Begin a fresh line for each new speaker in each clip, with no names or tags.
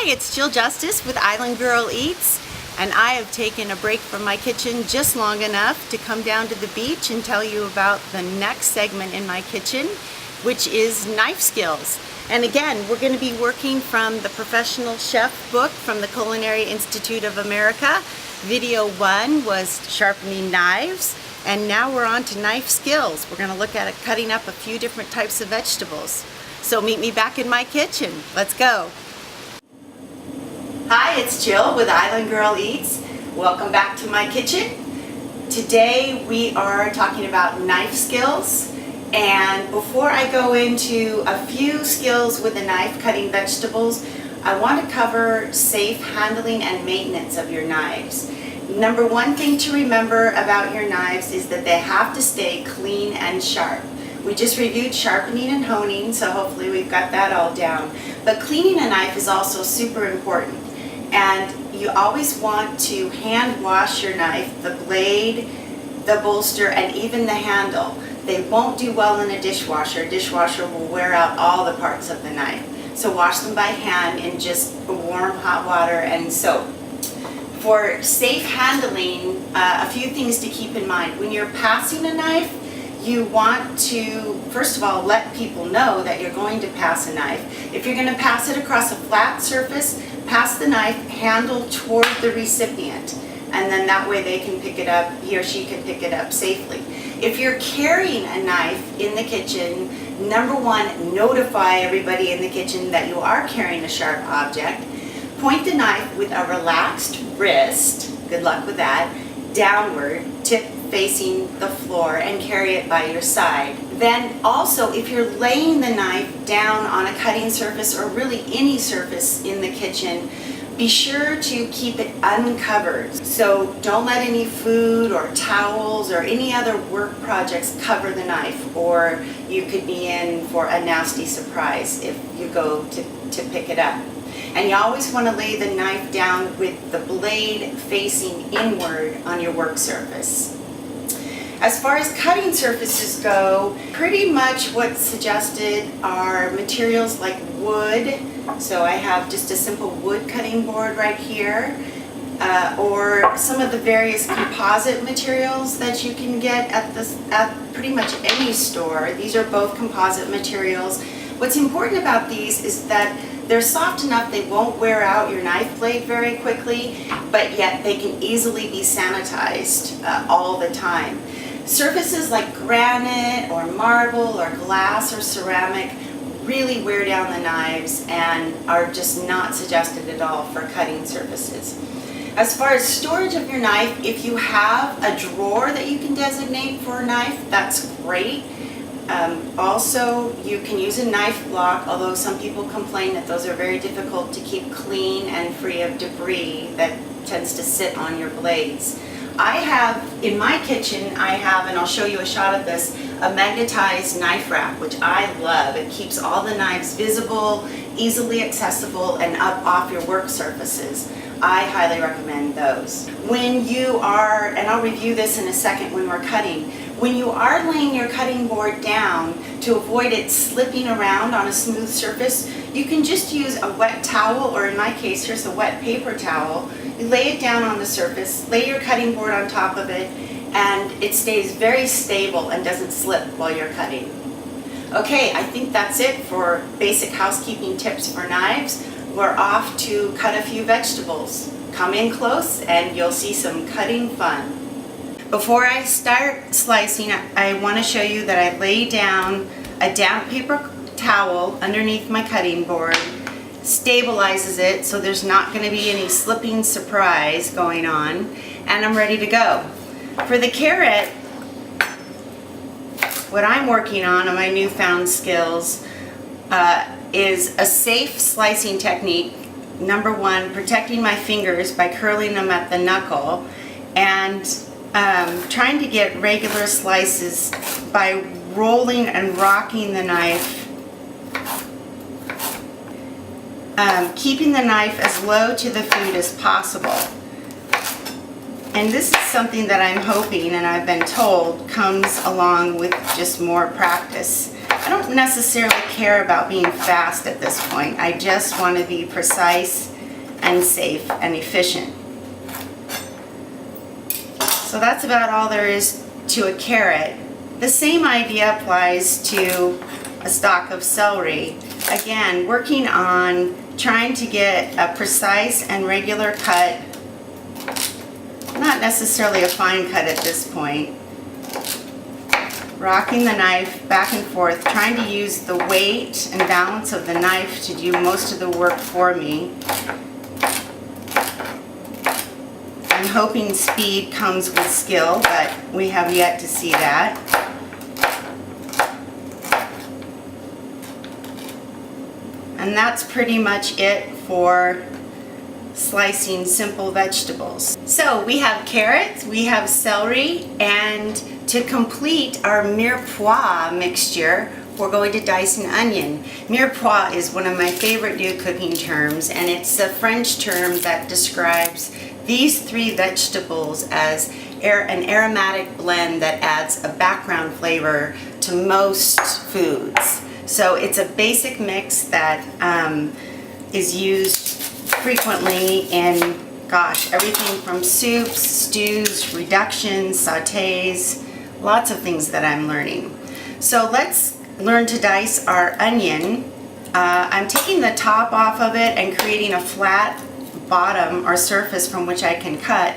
Hi, it's Jill Justice with Island Girl Eats, and I have taken a break from my kitchen just long enough to come down to the beach and tell you about the next segment in my kitchen, which is knife skills. And again, we're going to be working from the Professional Chef book from the Culinary Institute of America. Video 1 was sharpening knives, and now we're on to knife skills. We're going to look at cutting up a few different types of vegetables. So meet me back in my kitchen. Let's go. Hi, it's Jill with Island Girl Eats. Welcome back to my kitchen. Today we are talking about knife skills, and before I go into a few skills with a knife cutting vegetables, I want to cover safe handling and maintenance of your knives. Number one thing to remember about your knives is that they have to stay clean and sharp. We just reviewed sharpening and honing, so hopefully we've got that all down. But cleaning a knife is also super important. And you always want to hand wash your knife, the blade, the bolster, and even the handle. They won't do well in a dishwasher. A dishwasher will wear out all the parts of the knife. So wash them by hand in just warm hot water and soap. For safe handling, a few things to keep in mind. When you're passing a knife, you want to, first of all, let people know that you're going to pass a knife. If you're going to pass it across a flat surface, pass the knife handle toward the recipient, and then that way they can pick it up, he or she can pick it up safely. If you're carrying a knife in the kitchen, number one, notify everybody in the kitchen that you are carrying a sharp object. Point the knife with a relaxed wrist, good luck with that, downward, tip facing the floor, and carry it by your side. Then also, if you're laying the knife down on a cutting surface or really any surface in the kitchen, be sure to keep it uncovered. So don't let any food or towels or any other work projects cover the knife, or you could be in for a nasty surprise if you go to pick it up. And you always want to lay the knife down with the blade facing inward on your work surface. As far as cutting surfaces go, pretty much what's suggested are materials like wood. So I have just a simple wood cutting board right here, or some of the various composite materials that you can get at pretty much any store. These are both composite materials. What's important about these is that they're soft enough they won't wear out your knife blade very quickly, but yet they can easily be sanitized all the time. Surfaces like granite or marble or glass or ceramic really wear down the knives and are just not suggested at all for cutting surfaces. As far as storage of your knife, if you have a drawer that you can designate for a knife, that's great. Also, you can use a knife block, although some people complain that those are very difficult to keep clean and free of debris that tends to sit on your blades. I have, in my kitchen, and I'll show you a shot of this, a magnetized knife rack, which I love. It keeps all the knives visible, easily accessible, and up off your work surfaces. I highly recommend those. When you are, and I'll review this in a second when we're cutting, when you are laying your cutting board down, to avoid it slipping around on a smooth surface, you can just use a wet towel, or in my case, here's a wet paper towel. You lay it down on the surface, lay your cutting board on top of it, and it stays very stable and doesn't slip while you're cutting. Okay, I think that's it for basic housekeeping tips for knives. We're off to cut a few vegetables. Come in close and you'll see some cutting fun. Before I start slicing, I want to show you that I lay down a damp paper towel underneath my cutting board, stabilizes it so there's not going to be any slipping surprise going on, and I'm ready to go. For the carrot, what I'm working on my newfound skills is a safe slicing technique. Number one, protecting my fingers by curling them at the knuckle, and trying to get regular slices by rolling and rocking the knife, keeping the knife as low to the food as possible. And this is something that I'm hoping, and I've been told, comes along with just more practice. I don't necessarily care about being fast at this point. I just want to be precise and safe and efficient. So that's about all there is to a carrot. The same idea applies to a stalk of celery. Again, working on trying to get a precise and regular cut, not necessarily a fine cut at this point. Rocking the knife back and forth, trying to use the weight and balance of the knife to do most of the work for me. I'm hoping speed comes with skill, but we have yet to see that. And that's pretty much it for slicing simple vegetables. So we have carrots, we have celery, and to complete our mirepoix mixture, we're going to dice an onion. Mirepoix is one of my favorite new cooking terms, and it's a French term that describes these three vegetables as an aromatic blend that adds a background flavor to most foods. So it's a basic mix that is used frequently in, everything from soups, stews, reductions, sautés, lots of things that I'm learning. So let's learn to dice our onion. I'm taking the top off of it and creating a flat bottom or surface from which I can cut.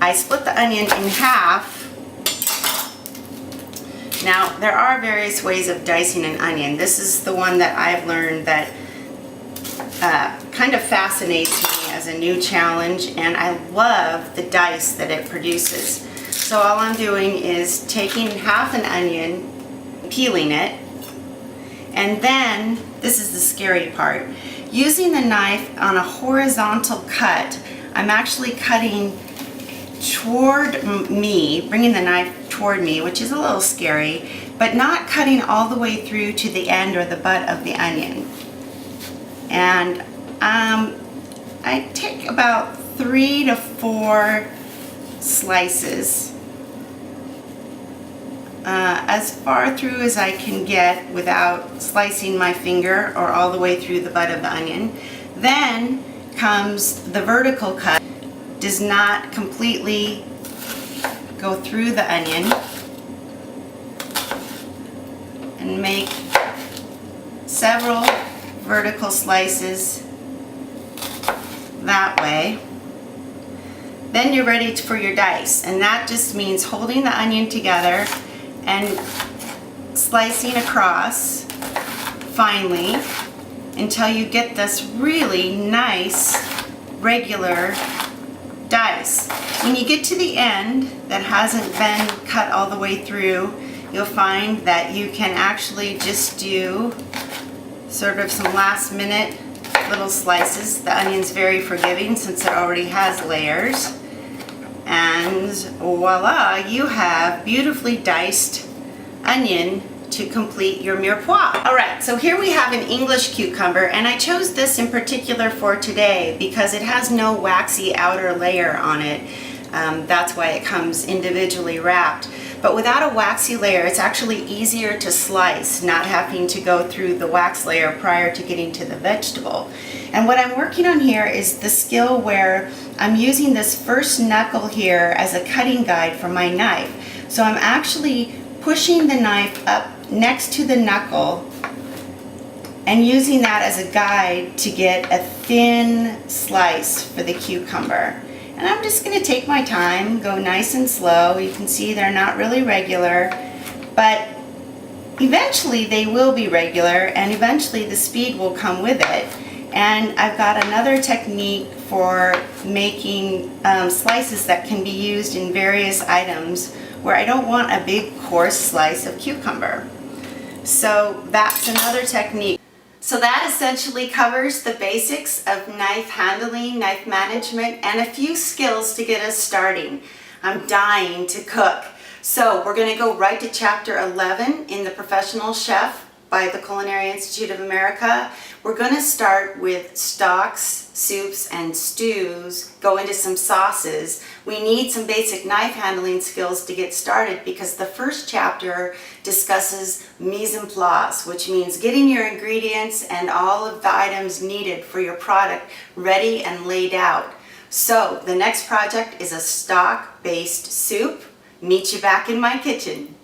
I split the onion in half. Now, there are various ways of dicing an onion. This is the one that I've learned that kind of fascinates me as a new challenge, and I love the dice that it produces. So all I'm doing is taking half an onion, peeling it, and then, this is the scary part, using the knife on a horizontal cut, I'm actually cutting toward me, bringing the knife toward me, which is a little scary, but not cutting all the way through to the end or the butt of the onion. And I take about 3 to 4 slices, as far through as I can get without slicing my finger or all the way through the butt of the onion. Then comes the vertical cut. Does not completely go through the onion, and make several vertical slices that way. Then you're ready for your dice, and that just means holding the onion together and slicing across finely until you get this really nice regular dice. When you get to the end that hasn't been cut all the way through, you'll find that you can actually just do sort of some last minute little slices. The onion's very forgiving since it already has layers. And voila, you have beautifully diced onion to complete your mirepoix. Alright, so here we have an English cucumber, and I chose this in particular for today because it has no waxy outer layer on it. That's why it comes individually wrapped. But without a waxy layer, it's actually easier to slice, not having to go through the wax layer prior to getting to the vegetable. And what I'm working on here is the skill where I'm using this first knuckle here as a cutting guide for my knife. So I'm actually pushing the knife up next to the knuckle and using that as a guide to get a thin slice for the cucumber. And I'm just going to take my time, go nice and slow. You can see they're not really regular, but eventually they will be regular, and eventually the speed will come with it. And I've got another technique for making slices that can be used in various items where I don't want a big coarse slice of cucumber. So that's another technique. So that essentially covers the basics of knife handling, knife management, and a few skills to get us starting. I'm dying to cook. So we're going to go right to chapter 11 in The Professional Chef by the Culinary Institute of America. We're going to start with stalks, soups and stews, go into some sauces, we need some basic knife handling skills to get started, because the first chapter discusses mise en place, which means getting your ingredients and all of the items needed for your product ready and laid out. So the next project is a stock-based soup. Meet you back in my kitchen.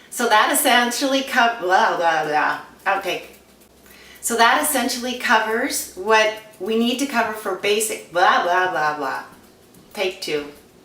So that essentially So that essentially covers what we need to cover for basic blah blah blah blah. Take two.